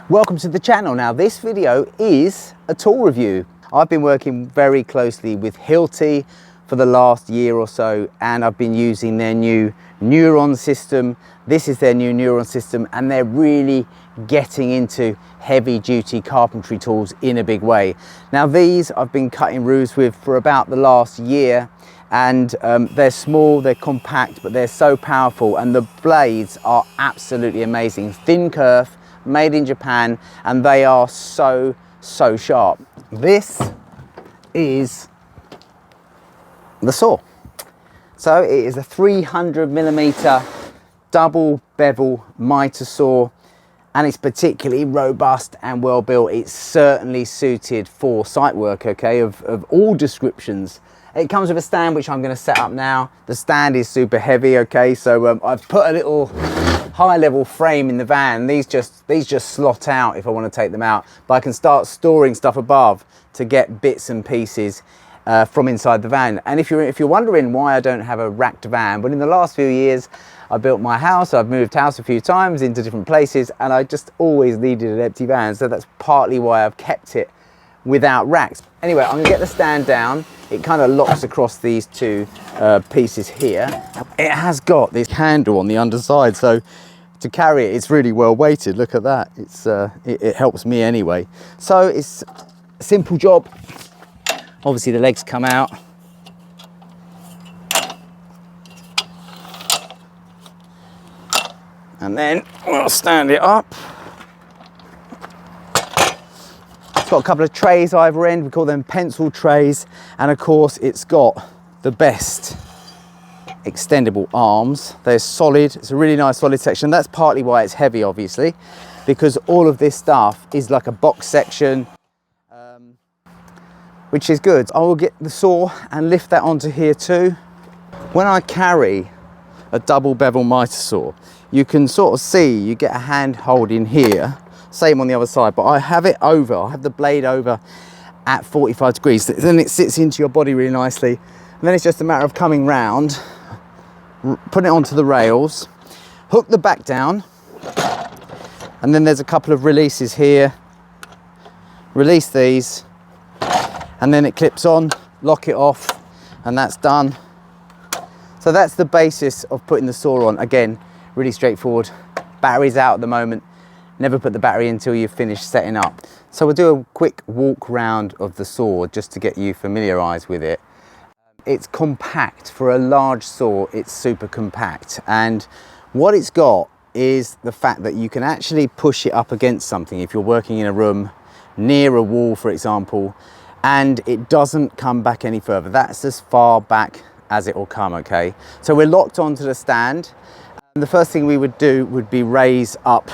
Welcome to the channel. Now this video is a tool review. I've been working very closely with Hilti for the last year or so, and I've been using their new Neuron system. This is their new Neuron system, and they're really getting into heavy duty carpentry tools in a big way. Now these I've been cutting roofs with for about the last year, and they're small, they're compact, but they're so powerful, and the blades are absolutely amazing. Thin kerf, made in Japan, and they are so sharp. This is the saw. So it is a 300mm double bevel Mitre saw, and it's particularly robust and well built. It's certainly suited for site work, okay, of all descriptions. It comes with a stand which I'm going to set up now. The stand is super heavy, okay, so I've put a little high level frame in the van. These just slot out if I want to take them out, but I can start storing stuff above to get bits and pieces from inside the van. And if you're wondering why I don't have a racked van, but in the last few years I built my house, I've moved house a few times into different places, and I just always needed an empty van, so that's partly why I've kept it without racks. Anyway, I'm gonna get the stand down. It kind of locks across these two pieces here. It has got this handle on the underside, so to carry it, it's really well weighted. Look at that. It helps me anyway. So it's a simple job. Obviously the legs come out. And then we'll stand it up. It's got a couple of trays either end. We call them pencil trays. And of course it's got the best extendable arms. They're solid. It's a really nice solid section. That's partly why it's heavy, obviously, because all of this stuff is like a box section, which is good. I will get the saw and lift that onto here too. When I carry a double bevel Mitre saw, you can sort of see, you get a hand hold in here, same on the other side, but I have it over, I have the blade over at 45 degrees. Then it sits into your body really nicely. And then it's just a matter of coming round, putting it onto the rails, hook the back down, and then there's a couple of releases here. Release these, and then it clips on, lock it off, and that's done. So that's the basis of putting the saw on. Again, really straightforward. Battery's out at the moment. Never put the battery in until you've finished setting up. So we'll do a quick walk round of the saw just to get you familiarised with it. It's compact. For a large saw, it's super compact. And what it's got is the fact that you can actually push it up against something if you're working in a room near a wall, for example, and it doesn't come back any further. That's as far back as it will come, okay? So we're locked onto the stand. And the first thing we would do would be raise up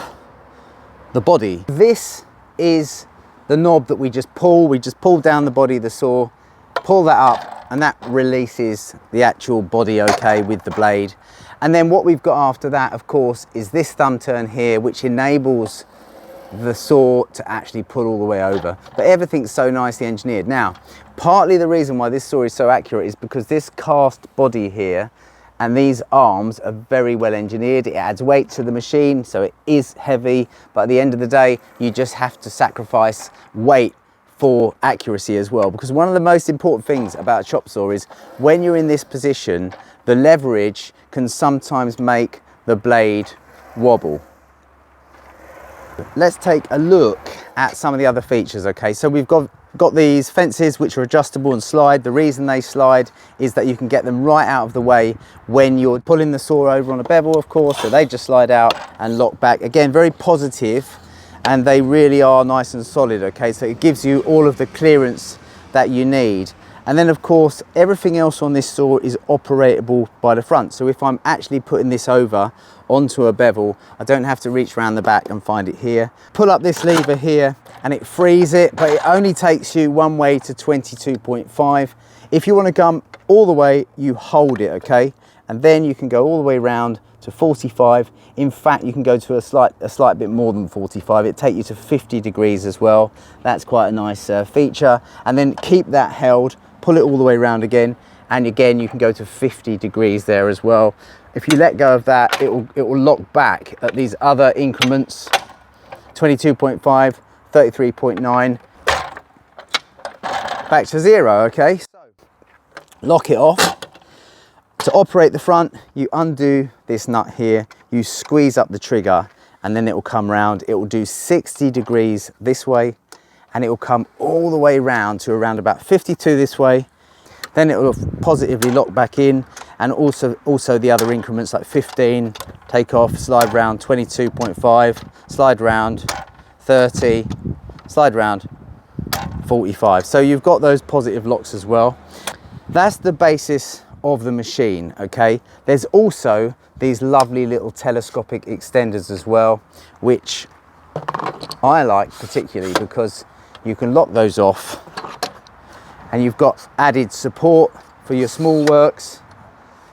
the body. This is the knob that we just pull. We just pull down the body of the saw, pull that up, and that releases the actual body, okay, with the blade. And then what we've got after that, of course, is this thumb turn here, which enables the saw to actually pull all the way over. But everything's so nicely engineered. Now, partly the reason why this saw is so accurate is because this cast body here and these arms are very well engineered. It adds weight to the machine, so it is heavy, but at the end of the day, you just have to sacrifice weight for accuracy as well. Because one of the most important things about a chop saw is when you're in this position, the leverage can sometimes make the blade wobble. Let's take a look at some of the other features, okay? So we've got these fences which are adjustable and slide. The reason they slide is that you can get them right out of the way when you're pulling the saw over on a bevel, of course, so they just slide out and lock back. Again, very positive, and they really are nice and solid, okay? So it gives you all of the clearance that you need. And then of course, everything else on this saw is operatable by the front. So if I'm actually putting this over onto a bevel, I don't have to reach around the back and find it here. Pull up this lever here and it frees it, but it only takes you one way to 22.5. If you want to come all the way, you hold it, okay? And then you can go all the way around to 45. In fact, you can go to a slight bit more than 45. It takes you to 50 degrees as well. That's quite a nice feature. And then keep that held, pull it all the way around again, and again you can go to 50 degrees there as well. If you let go of that, it will lock back at these other increments 22.5, 33.9, back to 0, okay? So lock it off. To operate the front, you undo this nut here, you squeeze up the trigger, and then it will come round. It will do 60 degrees this way, and it will come all the way round to around about 52 this way. Then it will positively lock back in, and also the other increments like 15, take off, slide round, 22.5, slide round, 30, slide round, 45. So you've got those positive locks as well. That's the basis of the machine, okay? There's also these lovely little telescopic extenders as well, which I like particularly because you can lock those off, and you've got added support for your small works.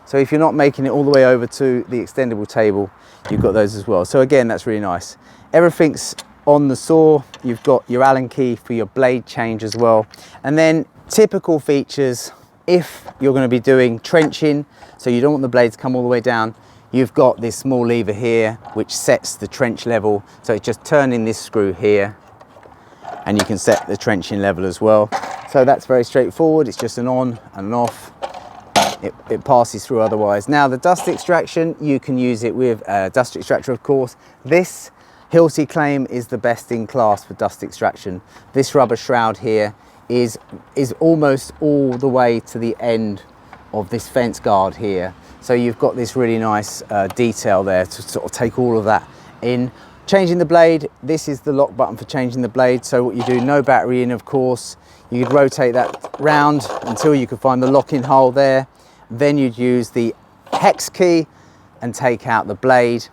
So if you're not making it all the way over to the extendable table, you've got those as well. So again, that's really nice. Everything's on the saw. You've got your Allen key for your blade change as well. And then typical features, if you're going to be doing trenching, so you don't want the blades to come all the way down, you've got this small lever here which sets the trench level. So it's just turning this screw here and you can set the trenching level as well. So that's very straightforward. It's just an on and an off. It passes through otherwise. Now the dust extraction, you can use it with a dust extractor, of course. This Hilti claim is the best in class for dust extraction. This rubber shroud here is almost all the way to the end of this fence guard here. So you've got this really nice detail there to sort of take all of that in. Changing the blade, this is the lock button for changing the blade. So what you do, no battery in, of course. You could rotate that round until you could find the locking hole there. Then you'd use the hex key and take out the blade.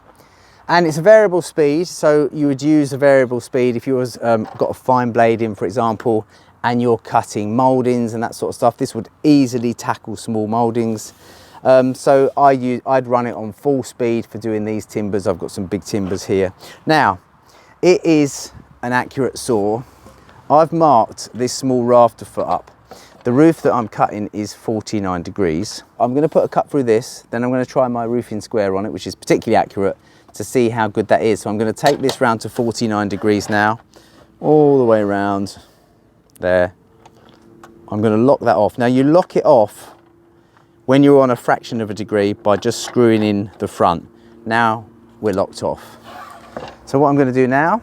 And it's a variable speed, so you would use a variable speed if you was got a fine blade in, for example, and you're cutting mouldings and that sort of stuff. This would easily tackle small mouldings. So I'd run it on full speed for doing these timbers. I've got some big timbers here. Now, it is an accurate saw. I've marked this small rafter foot up. The roof that I'm cutting is 49 degrees. I'm going to put a cut through this, then I'm going to try my roofing square on it, which is particularly accurate, to see how good that is. So I'm going to take this round to 49 degrees now, all the way around there. I'm going to lock that off. Now you lock it off when you're on a fraction of a degree by just screwing in the front. Now we're locked off. So what I'm going to do now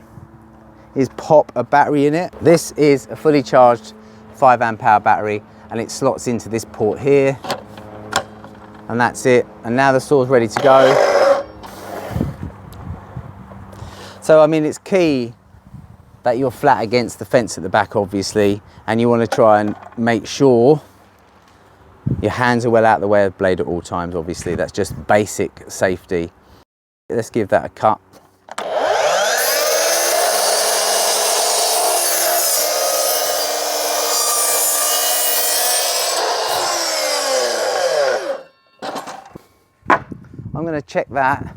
is pop a battery in it. This is a fully charged 5 amp hour battery, and it slots into this port here, and that's it. And now the saw's ready to go. So I mean, it's key that you're flat against the fence at the back, obviously, and you want to try and make sure your hands are well out of the way of the blade at all times. Obviously, that's just basic safety. Let's give that a cut. I'm going to check that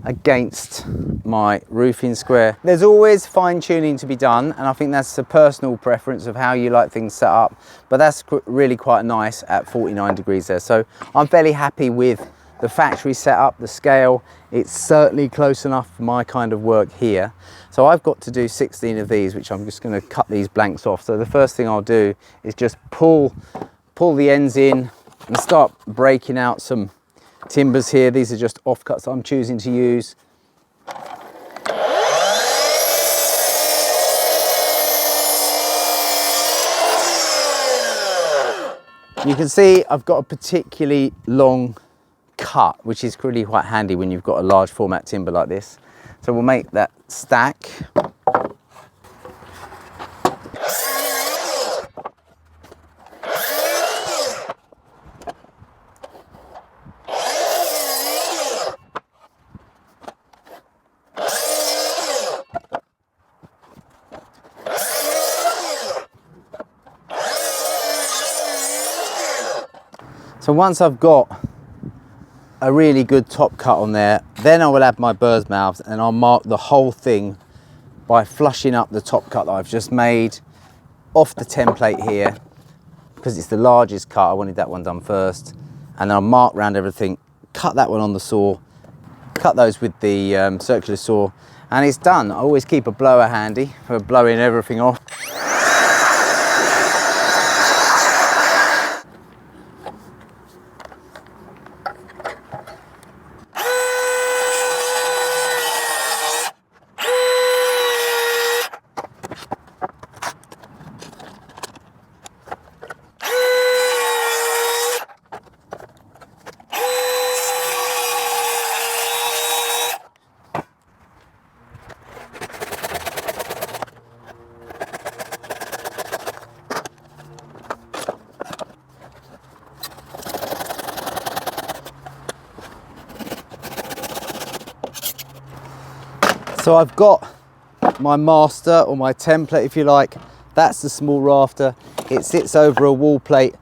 against my roofing square. There's always fine tuning to be done, and I think that's a personal preference of how you like things set up, but that's really quite nice at 49 degrees there. So I'm fairly happy with the factory setup, the scale. It's certainly close enough for my kind of work here. So I've got to do 16 of these, which I'm just going to cut these blanks off. So the first thing I'll do is just pull the ends in and start breaking out some timbers here. These are just offcuts I'm choosing to use. You can see I've got a particularly long cut, which is really quite handy when you've got a large format timber like this. So we'll make that stack. So once I've got a really good top cut on there, then I will add my bird's mouths, and I'll mark the whole thing by flushing up the top cut that I've just made off the template here, because it's the largest cut. I wanted that one done first, and then I'll mark around everything, cut that one on the saw, cut those with the circular saw, and it's done. I always keep a blower handy for blowing everything off. So I've got my master, or my template if you like. That's the small rafter. It sits over a wall plate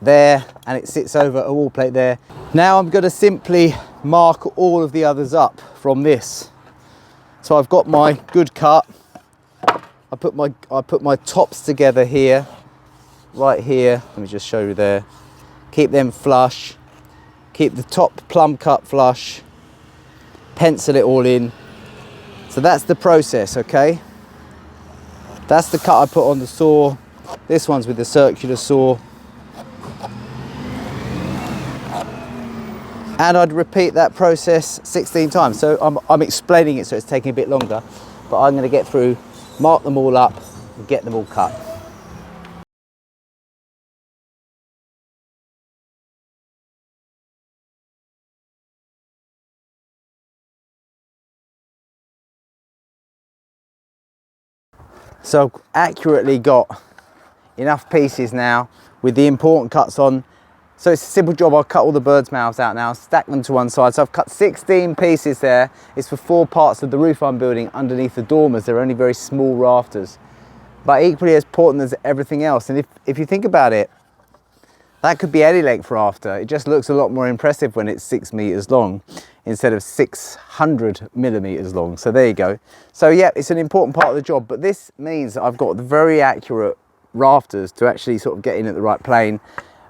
there, and it sits over a wall plate there. Now I'm going to simply mark all of the others up from this. So I've got my good cut. I put my tops together here, right here. Let me just show you there. Keep them flush. Keep the top plumb cut flush. Pencil it all in. So that's the process, okay? That's the cut I put on the saw. This one's with the circular saw. And I'd repeat that process 16 times. So I'm explaining it, so it's taking a bit longer, but I'm gonna get through, mark them all up, and get them all cut. So I've accurately got enough pieces now with the important cuts on. So it's a simple job. I'll cut all the birds' mouths out now, stack them to one side. So I've cut 16 pieces there. It's for 4 parts of the roof I'm building underneath the dormers. They're only very small rafters, but equally as important as everything else. And if you think about it, that could be any length rafter. It just looks a lot more impressive when it's 6 meters long instead of 600 millimeters long. So there you go. So yeah, it's an important part of the job, but this means that I've got the very accurate rafters to actually sort of get in at the right plane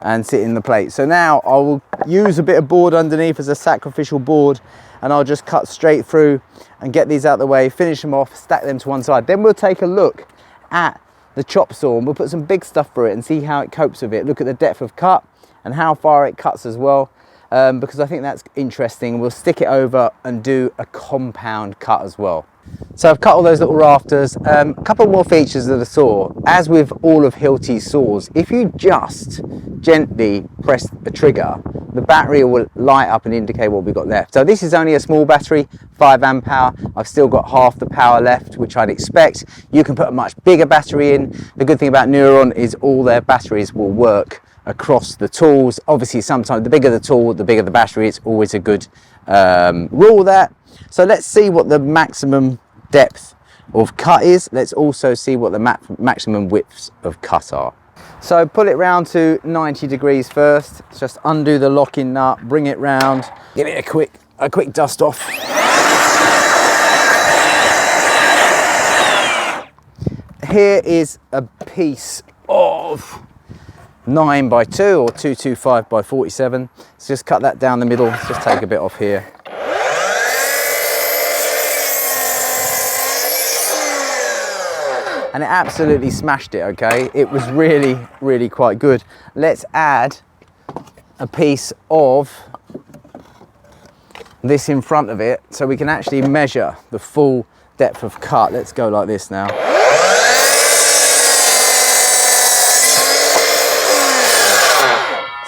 and sit in the plate. So now I will use a bit of board underneath as a sacrificial board, and I'll just cut straight through and get these out of the way, finish them off, stack them to one side. Then we'll take a look at the chop saw and we'll put some big stuff through it and see how it copes with it. Look at the depth of cut and how far it cuts as well, because I think that's interesting. We'll stick it over and do a compound cut as well. So I've cut all those little rafters. A couple more features of the saw. As with all of Hilti's saws, if you just gently press the trigger, the battery will light up and indicate what we've got left. So this is only a small battery, 5 amp hour. I've still got half the power left, which I'd expect. You can put a much bigger battery in. The good thing about Neuron is all their batteries will work across the tools. Obviously, sometimes the bigger the tool, the bigger the battery. It's always a good rule there. So let's see what the maximum depth of cut is. Let's also see what the maximum widths of cut are. So pull it round to 90 degrees first. Just undo the locking nut, bring it round, give it a quick dust off. Here is a piece of 9x2 or 225x47. Let's just cut that down the middle. Let's just take a bit off here. And it absolutely smashed it, okay? It was really, really quite good. Let's add a piece of this in front of it so we can actually measure the full depth of cut. Let's go like this now.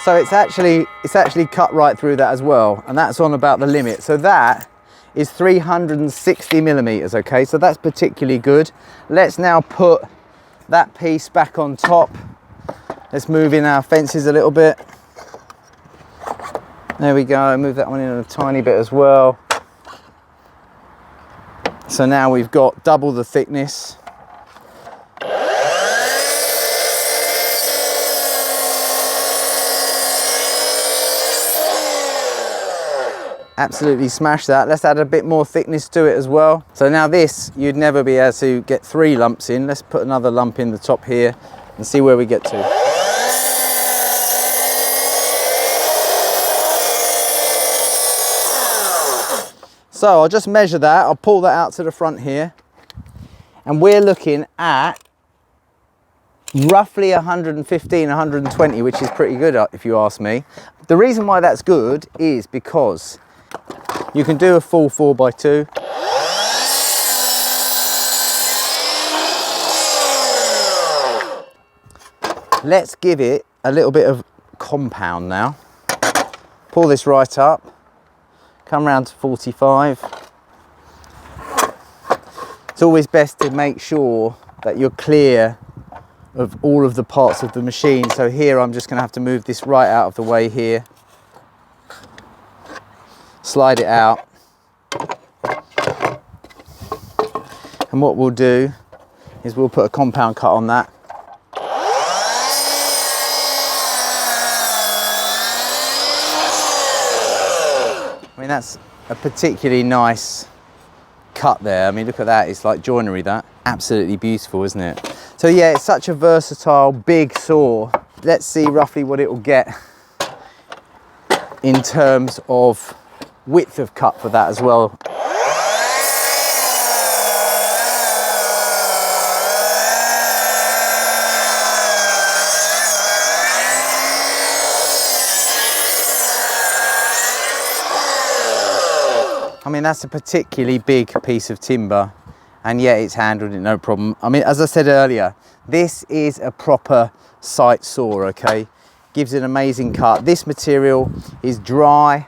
So it's actually cut right through that as well, and that's on about the limit. So that is 360 millimeters, okay? So that's particularly good. Let's now put that piece back on top. Let's move in our fences a little bit. There we go, move that one in a tiny bit as well. So now we've got double the thickness. Absolutely smash that. Let's add a bit more thickness to it as well. So now this, you'd never be able to get 3 lumps in. Let's put another lump in the top here and see where we get to. So I'll just measure that, I'll pull that out to the front here, and we're looking at roughly 115, 120, which is pretty good if you ask me. The reason why that's good is because you can do a full 4x2. Let's give it a little bit of compound now. Pull this right up, come round to 45. It's always best to make sure that you're clear of all of the parts of the machine. So here I'm just going to have to move this right out of the way here. Slide it out. And what we'll do is we'll put a compound cut on that. I mean, that's a particularly nice cut there. I mean, look at that, it's like joinery, that. Absolutely beautiful, isn't it? So yeah, it's such a versatile, big saw. Let's see roughly what it will get in terms of width of cut for that as well. I mean, that's a particularly big piece of timber, and yet it's handled it no problem. I mean, as I said earlier, this is a proper site saw, okay? Gives an amazing cut. This material is dry,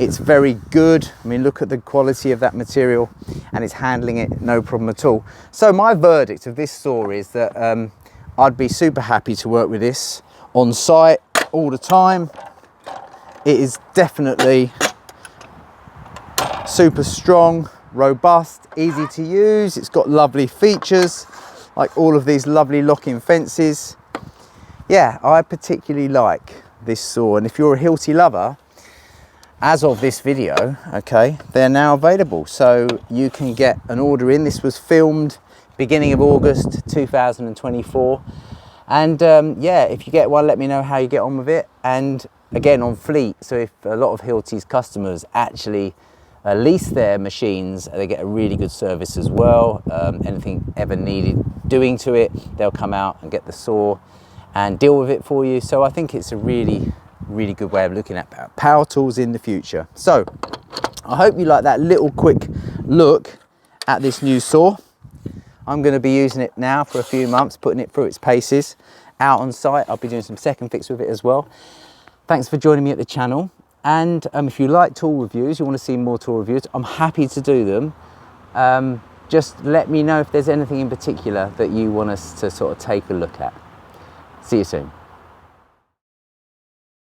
it's very good. I mean, look at the quality of that material, and it's handling it no problem at all. So my verdict of this saw is that I'd be super happy to work with this on site all the time. It is definitely super strong, robust, easy to use. It's got lovely features like all of these lovely lock-in fences. Yeah, I particularly like this saw, and if you're a Hilti lover, as of this video, okay, they're now available, so you can get an order in. This was filmed beginning of August 2024, and yeah, if you get one, let me know how you get on with it. And again, on fleet, so if a lot of Hilti's customers actually lease their machines, they get a really good service as well. Anything ever needed doing to it, they'll come out and get the saw and deal with it for you. So I think it's a really good way of looking at power tools in the future. So I hope you like that little quick look at this new saw. I'm going to be using it now for a few months, putting it through its paces out on site. I'll be doing some second fix with it as well. Thanks for joining me at the channel. And if you like tool reviews, you want to see more tool reviews, I'm happy to do them. Just let me know if there's anything in particular that you want us to sort of take a look at. See you soon.